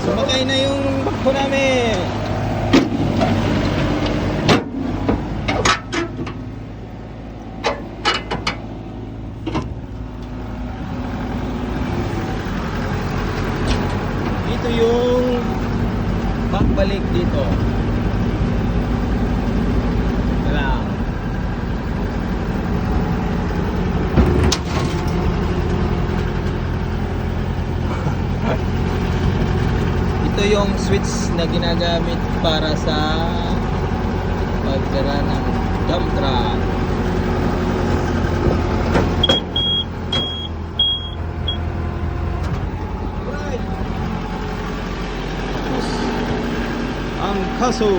Sumakay na yung bakbo namin. Ito yung bakbalik dito. Wala. Ito yung switch na ginagamit para sa pagdara ng dump truck. Right. Ang kaso